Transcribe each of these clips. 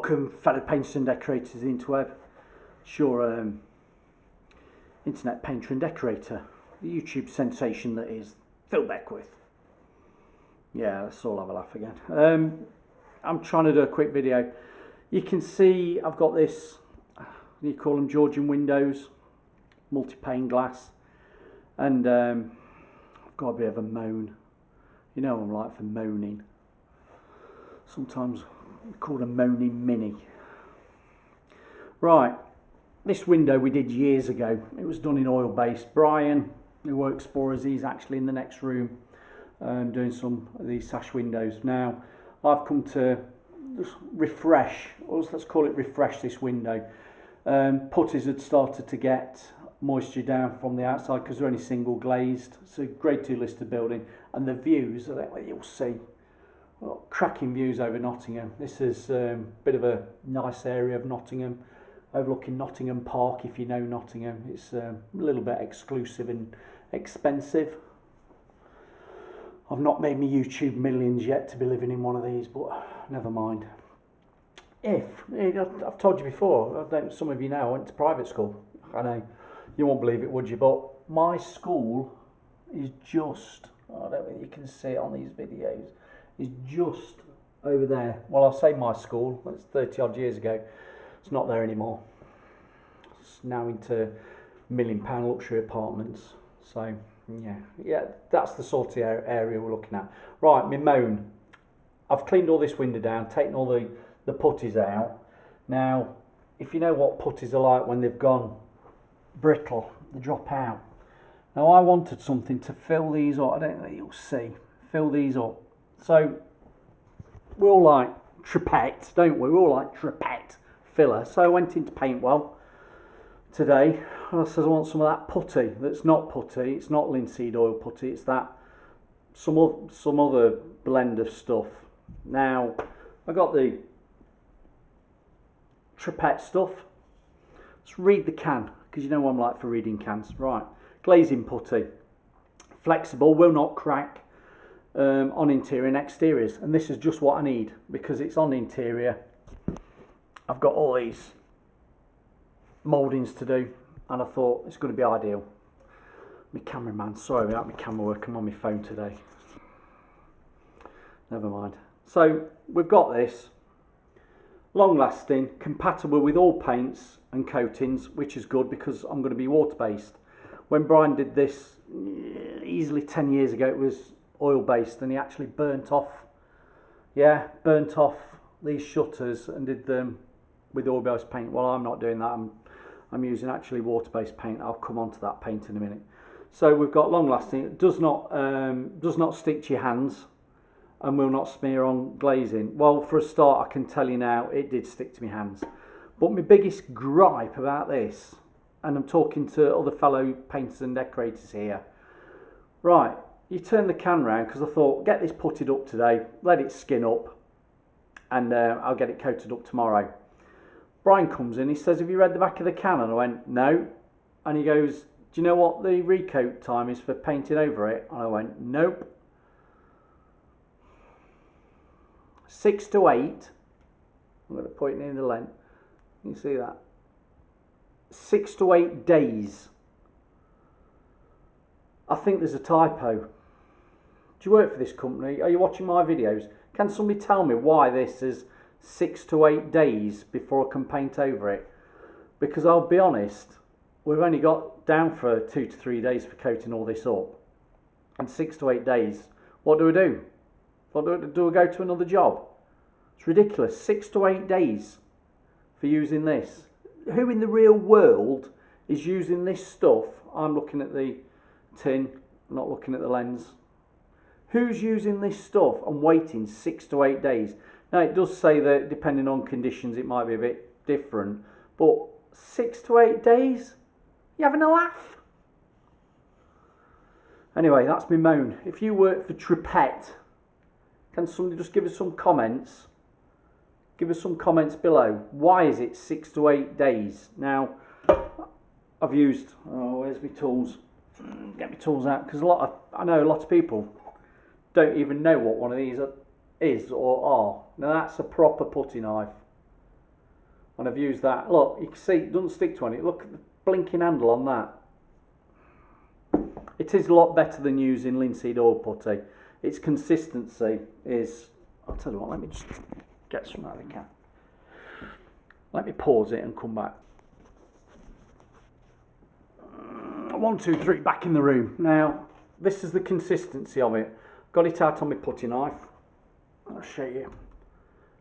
Welcome, fellow painters and decorators of the interweb. It's your internet painter and decorator, the YouTube sensation that is Phil Beckwith. Yeah, let's all have a laugh again. I'm trying to do a quick video. You can see I've got this, you call them Georgian windows, multi-pane glass, and I've got a bit of a moan. You know I'm like for moaning. Sometimes called a moaning mini. Right, this window we did years ago. It was done in oil based. Brian, who works for us, he's actually in the next room doing some of these sash windows. Now I've come to just refresh, or let's call it refresh this window. Putties had started to get moisture down from the outside because they're only single glazed. It's a grade 2 listed building, and the views, you'll see, well, cracking views over Nottingham. This is a bit of a nice area of Nottingham, overlooking Nottingham Park. If you know Nottingham, it's a little bit exclusive and expensive. I've not made my YouTube millions yet to be living in one of these, but never mind. I've told you before, some of you know, I went to private school. I know you won't believe it, would you? But my school is just, I don't think you can see it on these videos, is just over there. Well, I'll say my school, that's 30 odd years ago. It's not there anymore. It's now into £1 million luxury apartments. So yeah, that's the sort of area we're looking at. Right, my moan. I've cleaned all this window down, taken all the putties out. Now, if you know what putties are like when they've gone brittle, they drop out. Now I wanted something to fill these up. I don't think you'll see. Fill these up. So we all like Toupret, don't we? We all like Toupret filler. So I went into Paintwell today and I said I want some of that putty. That's not putty. It's not linseed oil putty. It's that some other blend of stuff. Now I got the Toupret stuff. Let's read the can, because you know what I'm like for reading cans. Right, glazing putty, flexible, will not crack. On interior and exteriors, and this is just what I need because it's on interior. I've got all these mouldings to do and I thought it's going to be ideal. My cameraman, sorry about my camera work, I'm on my phone today, never mind. So we've got this, long lasting, compatible with all paints and coatings, which is good because I'm going to be water based. When Brian did this easily 10 years ago, it was oil based, and he actually burnt off these shutters and did them with oil based paint. Well, I'm not doing that. I'm using actually water based paint. I'll come on to that paint in a minute. So we've got long lasting. It does not stick to your hands and will not smear on glazing. Well, for a start, I can tell you now, it did stick to my hands. But my biggest gripe about this, and I'm talking to other fellow painters and decorators here, right, you turn the can round, because I thought, get this putted up today, let it skin up, and I'll get it coated up tomorrow. Brian comes in, he says, have you read the back of the can? And I went, no. And he goes, do you know what the recoat time is for painting over it? And I went, nope. 6 to 8. I'm going to put it in the length. You see that? 6 to 8 days. I think there's a typo. Do you work for this company? Are you watching my videos? Can somebody tell me why this is 6 to 8 days before I can paint over it? Because I'll be honest, we've only got down for 2 to 3 days for coating all this up. And 6 to 8 days, what do I do? Do I go to another job? It's ridiculous. 6 to 8 days for using this. Who in the real world is using this stuff? I'm looking at the tin, not looking at the lens. Who's using this stuff and waiting 6 to 8 days? Now it does say that depending on conditions it might be a bit different, but 6 to 8 days? You having a laugh? Anyway, that's my moan. If you work for Toupret, can somebody just give us some comments? Give us some comments below. Why is it 6 to 8 days? Now, I've used, where's my tools? Get my tools out, because I know a lot of people don't even know what one of these is or are. Now that's a proper putty knife. And I've used that. Look, you can see it doesn't stick to anything. Look at the blinking handle on that. It is a lot better than using linseed oil putty. Its consistency is, I'll tell you what, let me just get some out of the can. Let me pause it and come back. 1, 2, 3, back in the room. Now, this is the consistency of it. Got it out on my putty knife. I'll show you.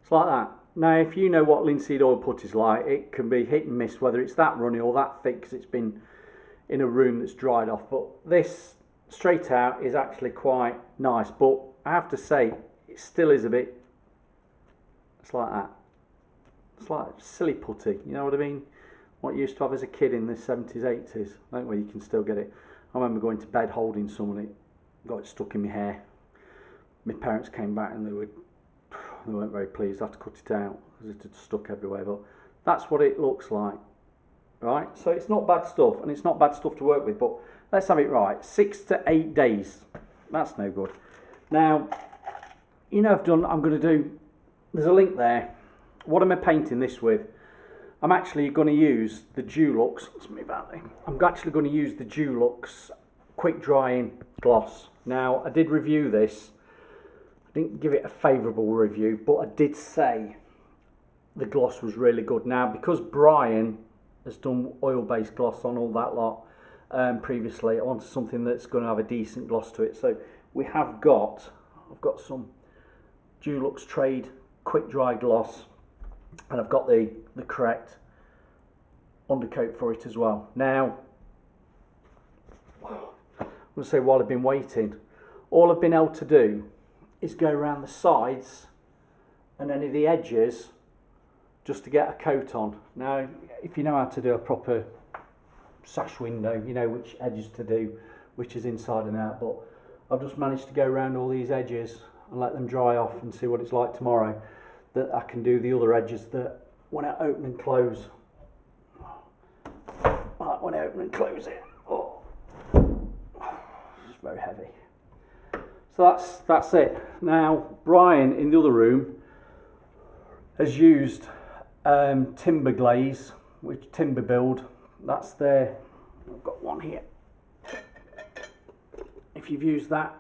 It's like that. Now, if you know what linseed oil putty is like, it can be hit and miss, whether it's that runny or that thick because it's been in a room that's dried off. But this straight out is actually quite nice. But I have to say, it still is a bit, it's like that. It's like silly putty, you know what I mean? What you used to have as a kid in the 70s, 80s. I think where you can still get it. I remember going to bed holding some and it got stuck in my hair. My parents came back and they weren't very pleased. I had to cut it out because it had stuck everywhere. But that's what it looks like, right? So it's not bad stuff, and it's not bad stuff to work with. But let's have it right. 6 to 8 days. That's no good. Now, you know, I'm going to do. There's a link there. What am I painting this with? I'm actually going to use the Dulux. Let's move out there. I'm actually going to use the Dulux quick drying gloss. Now, I did review this. I didn't give it a favourable review, but I did say the gloss was really good. Now, because Brian has done oil-based gloss on all that lot previously, I wanted something that's going to have a decent gloss to it. So we have got, I've got some Dulux Trade quick dry gloss, and I've got the correct undercoat for it as well. Now, I'm going to say while I've been waiting, all I've been able to do is go around the sides and any of the edges just to get a coat on. Now, if you know how to do a proper sash window, you know which edges to do, which is inside and out, but I've just managed to go around all these edges and let them dry off and see what it's like tomorrow, that I can do the other edges that when I open and close, like when I open and close it, oh, it's very heavy. So that's it. Now, Brian in the other room has used timber glaze, which timber build. That's there. I've got one here. If you've used that,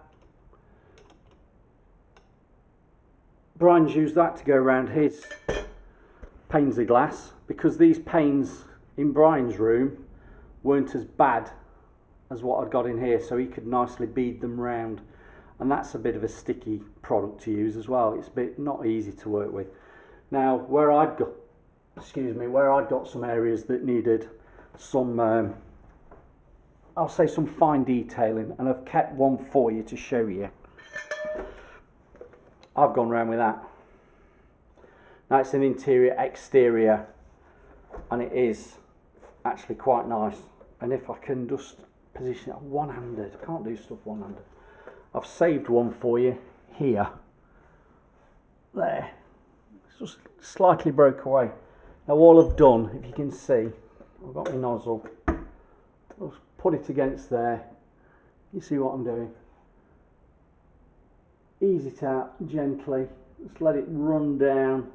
Brian's used that to go around his panes of glass, because these panes in Brian's room weren't as bad as what I'd got in here, so he could nicely bead them round. And that's a bit of a sticky product to use as well. It's a bit not easy to work with. Now, where I'd got some areas that needed some, I'll say some fine detailing, and I've kept one for you to show you. I've gone round with that. Now it's an interior exterior, and it is actually quite nice. And if I can just position it one-handed, I can't do stuff one-handed. I've saved one for you here. There. It's just slightly broke away. Now all I've done, if you can see, I've got my nozzle. I'll put it against there. You see what I'm doing. Ease it out gently. Just let it run down.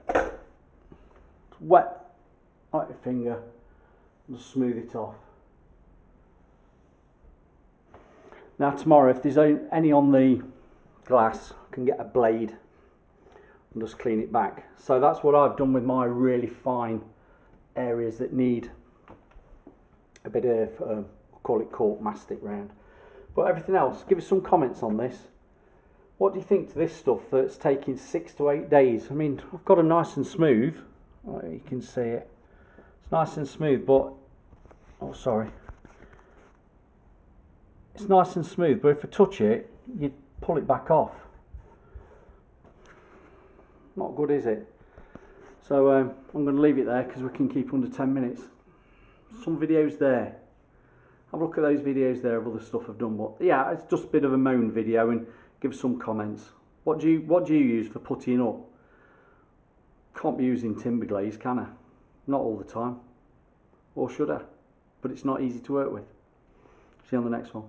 It's wet like your finger. Just smooth it off. Now tomorrow, if there's any on the glass, I can get a blade and just clean it back. So that's what I've done with my really fine areas that need a bit of, I'll call it cork mastic round. But everything else, give us some comments on this. What do you think to this stuff that's taking 6 to 8 days? I mean, I've got them nice and smooth. Oh, you can see it. It's nice and smooth, but, oh sorry. It's nice and smooth, but if I touch it, you pull it back off. Not good, is it? So I'm going to leave it there because we can keep under 10 minutes. Some videos there. Have a look at those videos there of other stuff I've done. But yeah, it's just a bit of a moan video, and give some comments. What do you use for puttying up? Can't be using timber glaze, can I? Not all the time. Or should I? But it's not easy to work with. See you on the next one.